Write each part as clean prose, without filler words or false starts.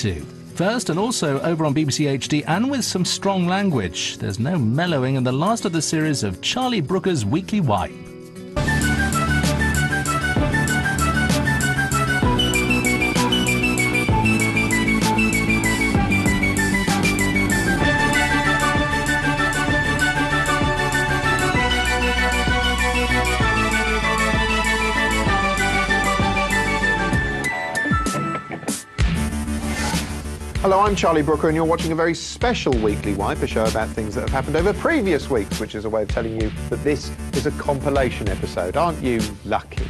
to. First and also over on BBC HD and with some strong language. There's no mellowing in the last of the series of Charlie Brooker's Weekly Wipe. Hello, I'm Charlie Brooker and you're watching a very special Weekly Wipe, a show about things that have happened over previous weeks, which is a way of telling you that this is a compilation episode. Aren't you lucky?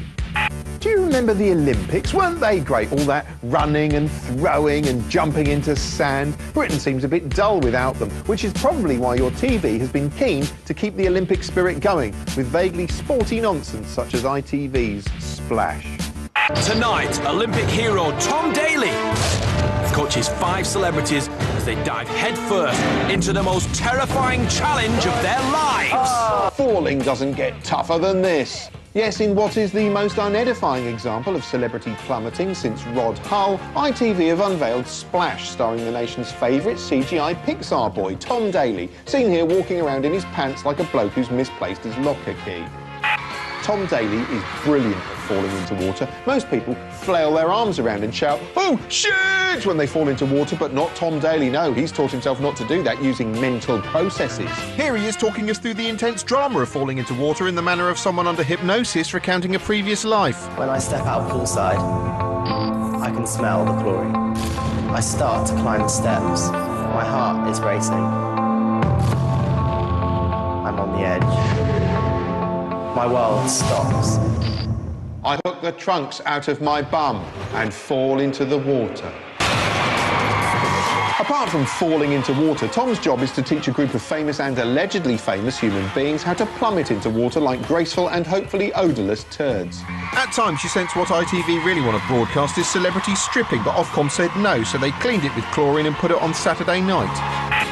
Do you remember the Olympics? Weren't they great? All that running and throwing and jumping into sand. Britain seems a bit dull without them, which is probably why your TV has been keen to keep the Olympic spirit going with vaguely sporty nonsense such as ITV's Splash. Tonight, Olympic hero Tom Daley coaches 5 celebrities as they dive headfirst into the most terrifying challenge of their lives. Falling doesn't get tougher than this. Yes, in what is the most unedifying example of celebrity plummeting since Rod Hull, ITV have unveiled Splash, starring the nation's favourite CGI Pixar boy, Tom Daley, seen here walking around in his pants like a bloke who's misplaced his locker key. Tom Daley is brilliant at falling into water. Most people flail their arms around and shout, "Oh, shit!" when they fall into water, but not Tom Daley. No, he's taught himself not to do that using mental processes. Here he is talking us through the intense drama of falling into water in the manner of someone under hypnosis recounting a previous life. When I step out poolside, I can smell the chlorine. I start to climb the steps. My heart is racing. I'm on the edge. My world stops. I hook the trunks out of my bum and fall into the water. Apart from falling into water, Tom's job is to teach a group of famous and allegedly famous human beings how to plummet into water like graceful and hopefully odourless turds. At times, you sense what ITV really want to broadcast is celebrity stripping, but Ofcom said no, so they cleaned it with chlorine and put it on Saturday night.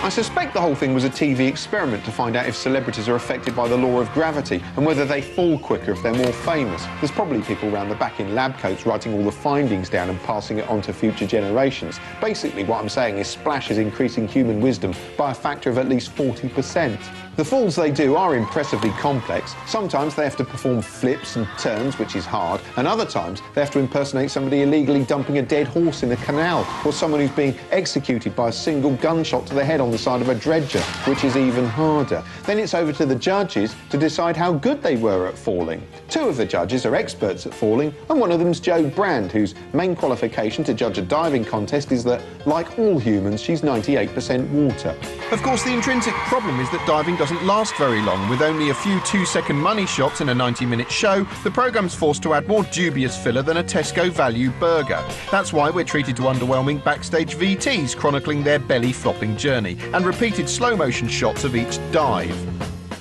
I suspect the whole thing was a TV experiment to find out if celebrities are affected by the law of gravity and whether they fall quicker if they're more famous. There's probably people around the back in lab coats writing all the findings down and passing it on to future generations. Basically, what I'm saying is Splash is increasing human wisdom by a factor of at least 40%. The falls they do are impressively complex. Sometimes they have to perform flips and turns, which is hard, and other times they have to impersonate somebody illegally dumping a dead horse in a canal, or someone who's being executed by a single gunshot to the head on the side of a dredger, which is even harder. Then it's over to the judges to decide how good they were at falling. 2 of the judges are experts at falling, and one of them's Jo Brand, whose main qualification to judge a diving contest is that, like all humans, she's 98% water. Of course, the intrinsic problem is that diving doesn't last very long. With only a few 2-second money shots in a 90-minute show, the programme's forced to add more dubious filler than a Tesco value burger. That's why we're treated to underwhelming backstage VTs chronicling their belly-flopping journey and repeated slow-motion shots of each dive.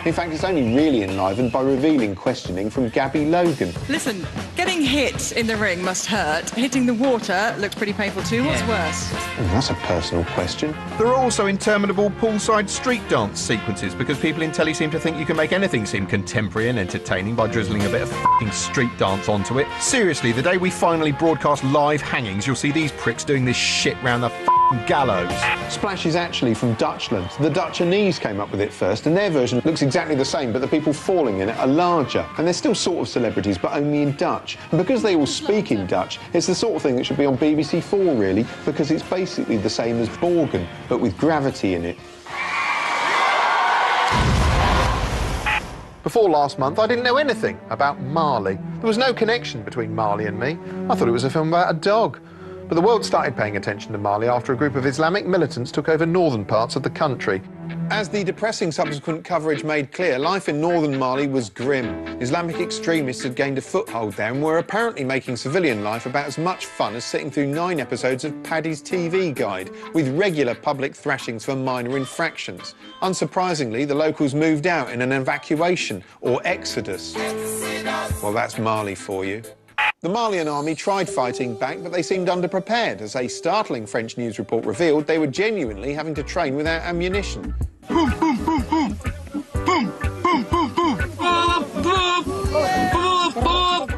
In fact, it's only really enlivened by revealing questioning from Gabby Logan. Listen, getting hit in the ring must hurt. Hitting the water looks pretty painful too. What's worse? That's a personal question. There are also interminable poolside street dance sequences because people in telly seem to think you can make anything seem contemporary and entertaining by drizzling a bit of f***ing street dance onto it. Seriously, the day we finally broadcast live hangings, you'll see these pricks doing this shit round the f***ing gallows. Splash is actually from Dutchland. The Dutchanese came up with it first, and their version looks exactly the same, but the people falling in it are larger. And they're still sort of celebrities, but only in Dutch. And because they all speak in Dutch, it's the sort of thing that should be on BBC 4, really, because it's basically the same as Borgen, but with gravity in it. Before last month, I didn't know anything about Marley. There was no connection between Marley and me. I thought it was a film about a dog. But the world started paying attention to Mali after a group of Islamic militants took over northern parts of the country. As the depressing subsequent coverage made clear, life in northern Mali was grim. Islamic extremists had gained a foothold there and were apparently making civilian life about as much fun as sitting through 9 episodes of Paddy's TV Guide, with regular public thrashings for minor infractions. Unsurprisingly, the locals moved out in an evacuation, or exodus. Well, that's Mali for you. The Malian army tried fighting back, but they seemed underprepared. As a startling French news report revealed, they were genuinely having to train without ammunition. Boom, boom, boom, boom. Boom, boom, boom, boom.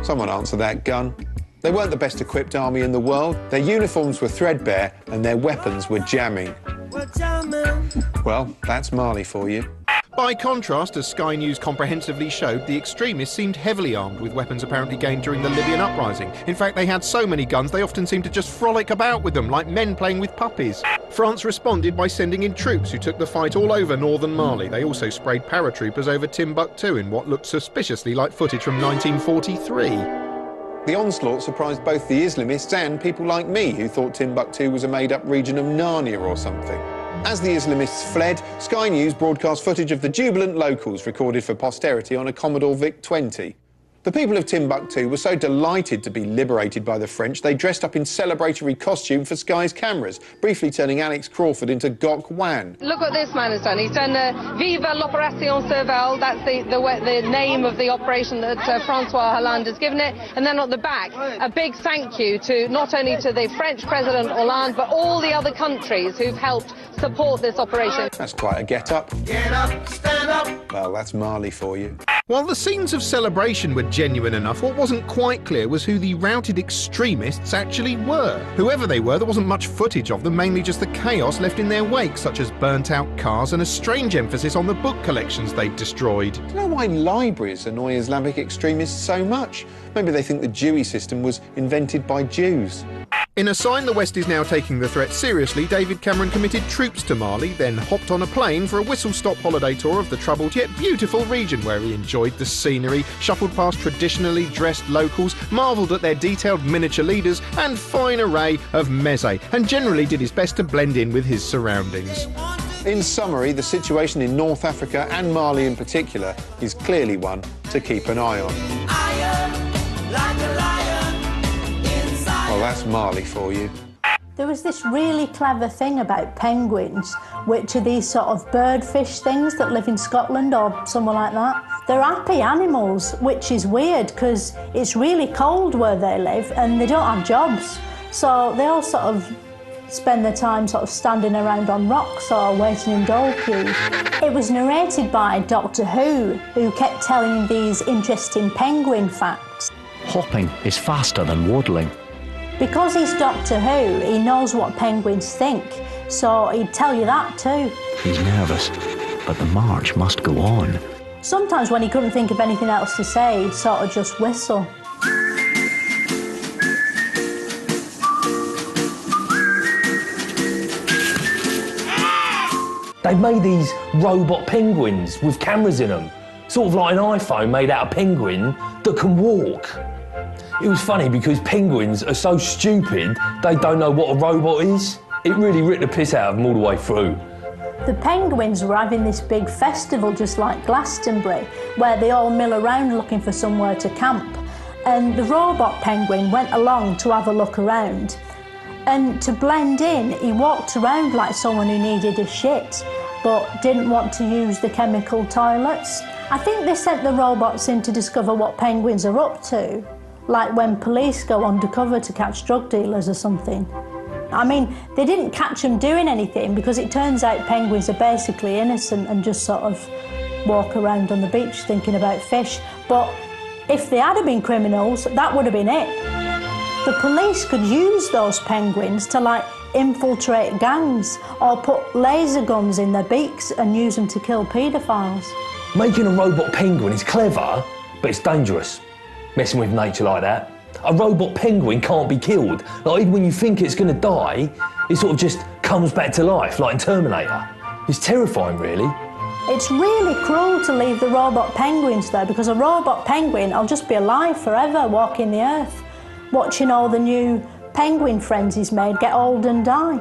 Someone answer that gun. They weren't the best equipped army in the world. Their uniforms were threadbare and their weapons were jamming. Well, that's Mali for you. By contrast, as Sky News comprehensively showed, the extremists seemed heavily armed with weapons apparently gained during the Libyan uprising. In fact, they had so many guns they often seemed to just frolic about with them, like men playing with puppies. France responded by sending in troops who took the fight all over northern Mali. They also sprayed paratroopers over Timbuktu in what looked suspiciously like footage from 1943. The onslaught surprised both the Islamists and people like me who thought Timbuktu was a made-up region of Narnia or something. As the Islamists fled, Sky News broadcast footage of the jubilant locals recorded for posterity on a Commodore VIC-20. The people of Timbuktu were so delighted to be liberated by the French, they dressed up in celebratory costume for Sky's cameras, briefly turning Alex Crawford into Gok Wan. Look what this man has done. He's done Vive l'Opération Serval. That's the name of the operation that Francois Hollande has given it. And then on the back, a big thank you to not only to the French President Hollande, but all the other countries who've helped support this operation. That's quite a get-up. Get up, stand up. Well, that's Mali for you. While the scenes of celebration were genuine enough, what wasn't quite clear was who the routed extremists actually were. Whoever they were, there wasn't much footage of them, mainly just the chaos left in their wake, such as burnt-out cars and a strange emphasis on the book collections they'd destroyed. Do you know why libraries annoy Islamic extremists so much? Maybe they think the Dewey system was invented by Jews. In a sign the West is now taking the threat seriously, David Cameron committed troops to Mali, then hopped on a plane for a whistle-stop holiday tour of the troubled yet beautiful region, where he enjoyed the scenery, shuffled past traditionally dressed locals, marvelled at their detailed miniature leaders and fine array of meze, and generally did his best to blend in with his surroundings. In summary, the situation in North Africa, and Mali in particular, is clearly one to keep an eye on. Well, that's Mali for you. There was this really clever thing about penguins, which are these sort of birdfish things that live in Scotland or somewhere like that. They're happy animals, which is weird because it's really cold where they live and they don't have jobs. So they all sort of spend their time sort of standing around on rocks or waiting in dole queues. It was narrated by Doctor who kept telling these interesting penguin facts. Hopping is faster than waddling. Because he's Doctor Who, he knows what penguins think, so he'd tell you that too. He's nervous, but the march must go on. Sometimes when he couldn't think of anything else to say, he'd sort of just whistle. They've made these robot penguins with cameras in them, sort of like an iPhone made out of penguin that can walk. It was funny because penguins are so stupid, they don't know what a robot is. It really ripped the piss out of them all the way through. The penguins were having this big festival just like Glastonbury, where they all mill around looking for somewhere to camp. And the robot penguin went along to have a look around. And to blend in, he walked around like someone who needed a shit, but didn't want to use the chemical toilets. I think they sent the robots in to discover what penguins are up to. Like when police go undercover to catch drug dealers or something. I mean, they didn't catch them doing anything because it turns out penguins are basically innocent and just sort of walk around on the beach thinking about fish. But if they had been criminals, that would have been it. The police could use those penguins to, like, infiltrate gangs or put laser guns in their beaks and use them to kill paedophiles. Making a robot penguin is clever, but it's dangerous. Messing with nature like that. A robot penguin can't be killed. Like, even when you think it's going to die, it sort of just comes back to life, like in Terminator. It's terrifying, really. It's really cruel to leave the robot penguins there, because a robot penguin will just be alive forever, walking the earth, watching all the new penguin friends he's made get old and die.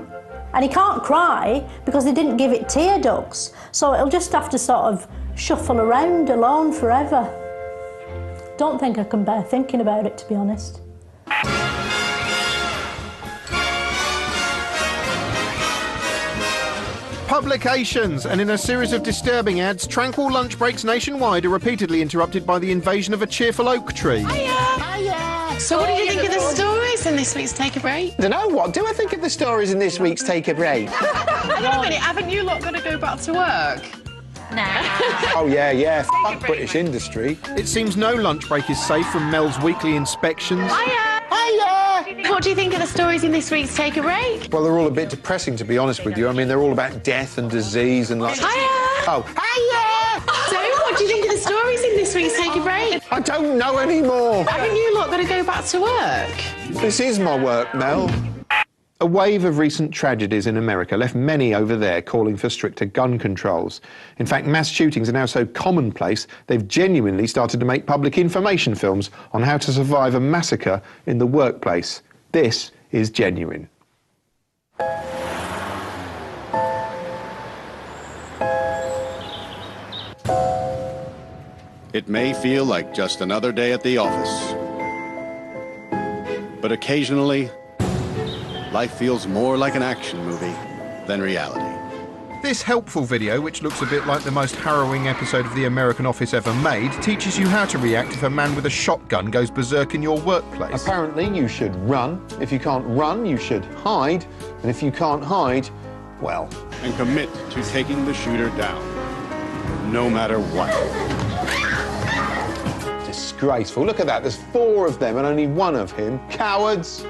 And he can't cry because they didn't give it tear ducts, so it'll just have to sort of shuffle around alone forever. Don't think I can bear thinking about it, to be honest. Publications, and in a series of disturbing ads, tranquil lunch breaks nationwide are repeatedly interrupted by the invasion of a cheerful oak tree. Hiya! So what did you think of the stories in this week's Take a Break? I don't know, what do I think of the stories in this week's Take a Break? Hang on a minute, haven't you lot got to go back to work? Nah. Oh, yeah, fuck British industry. It seems no lunch break is safe from Mel's weekly inspections. Hiya! Hiya! What do you think of the stories in this week's Take a Break? Well, they're all a bit depressing, to be honest with you. I mean, they're all about death and disease and like... Hiya! Oh, hiya! So, what do you think of the stories in this week's Take a Break? I don't know anymore. Haven't you lot got to go back to work? This is my work, Mel. A wave of recent tragedies in America left many over there calling for stricter gun controls. In fact, mass shootings are now so commonplace, they've genuinely started to make public information films on how to survive a massacre in the workplace. This is genuine. It may feel like just another day at the office, but occasionally, life feels more like an action movie than reality. This helpful video, which looks a bit like the most harrowing episode of The American Office ever made, teaches you how to react if a man with a shotgun goes berserk in your workplace. Apparently, you should run. If you can't run, you should hide. And if you can't hide, well... And commit to taking the shooter down, no matter what. Disgraceful. Look at that. There's 4 of them and only 1 of him. Cowards!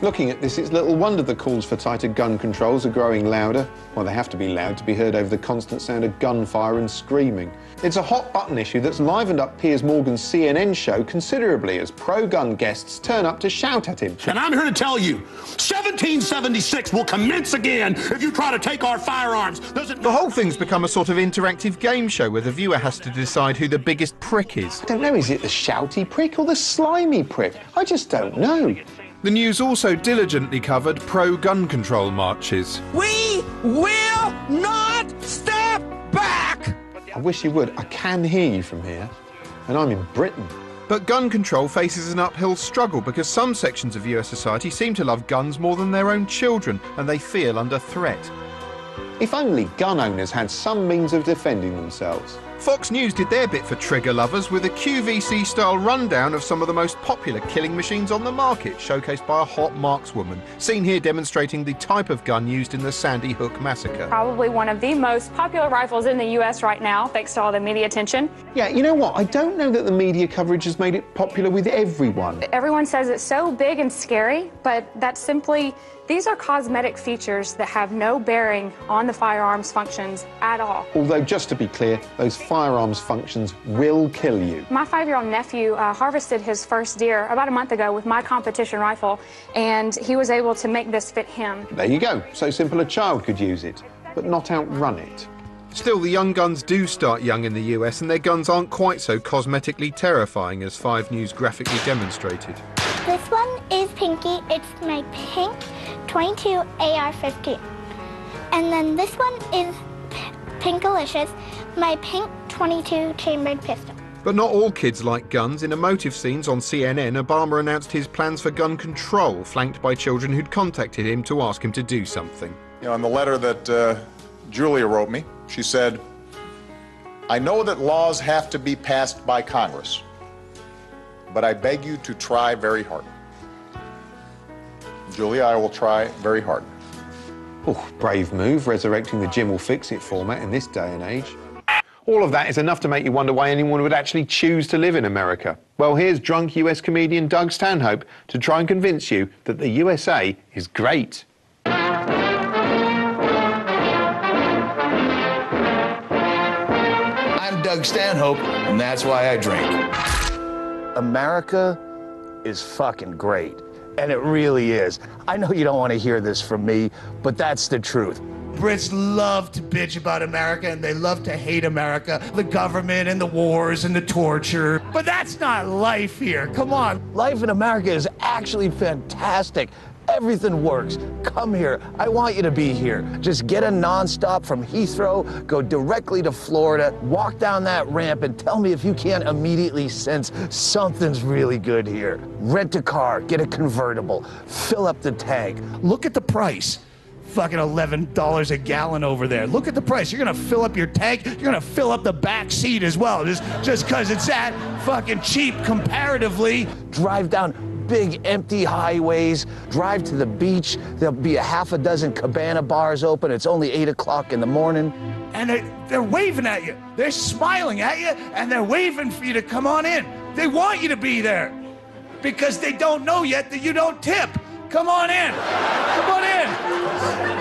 Looking at this, it's little wonder the calls for tighter gun controls are growing louder. Well, they have to be loud to be heard over the constant sound of gunfire and screaming. It's a hot-button issue that's livened up Piers Morgan's CNN show considerably as pro-gun guests turn up to shout at him. And I'm here to tell you, 1776 will commence again if you try to take our firearms. The whole thing's become a sort of interactive game show where the viewer has to decide who the biggest prick is. I don't know, is it the shouty prick or the slimy prick? I just don't know. The news also diligently covered pro-gun control marches. We will not step back! I wish you would. I can hear you from here, and I'm in Britain. But gun control faces an uphill struggle because some sections of US society seem to love guns more than their own children, and they feel under threat. If only gun owners had some means of defending themselves. Fox News did their bit for trigger lovers with a QVC-style rundown of some of the most popular killing machines on the market, showcased by a hot markswoman, seen here demonstrating the type of gun used in the Sandy Hook massacre. Probably one of the most popular rifles in the US right now, thanks to all the media attention. Yeah, you know what? I don't know that the media coverage has made it popular with everyone. Everyone says it's so big and scary, but that's simply... These are cosmetic features that have no bearing on the firearms functions at all. Although, just to be clear, those firearms functions will kill you. My 5-year-old nephew harvested his first deer about a month ago with my competition rifle, and he was able to make this fit him. There you go. So simple a child could use it, but not outrun it. Still, the young guns do start young in the US, and their guns aren't quite so cosmetically terrifying as 5 News graphically demonstrated. This one is Pinky. It's my pink 22 AR-15. And then this one is Pinkalicious, my pink 22 chambered pistol. But not all kids like guns. In emotive scenes on CNN, Obama announced his plans for gun control, flanked by children who'd contacted him to ask him to do something. You know, in the letter that Julia wrote me, she said, I know that laws have to be passed by Congress, but I beg you to try very hard. Julia, I will try very hard. Oh, brave move, resurrecting the Jim will fix it format in this day and age. All of that is enough to make you wonder why anyone would actually choose to live in America. Well, here's drunk US comedian Doug Stanhope to try and convince you that the USA is great. I'm Doug Stanhope, and that's why I drink. America is fucking great. And it really is. I know you don't want to hear this from me, but that's the truth. Brits love to bitch about America, and they love to hate America, the government and the wars and the torture. But that's not life here. Come on. Life in America is actually fantastic. Everything works. Come here. I want you to be here. Just get a nonstop from Heathrow, go directly to Florida, walk down that ramp, and tell me if you can't immediately sense something's really good here. Rent a car, get a convertible, fill up the tank. Look at the price. Fucking $11 a gallon over there. Look at the price. You're gonna fill up your tank. You're gonna fill up the back seat as well, just because it's that fucking cheap comparatively. Drive down big empty highways, drive to the beach. There'll be a half a dozen cabana bars open. It's only 8 o'clock in the morning. And they're waving at you. They're smiling at you, and they're waving for you to come on in. They want you to be there. because they don't know yet that you don't tip. Come on in. Come on in.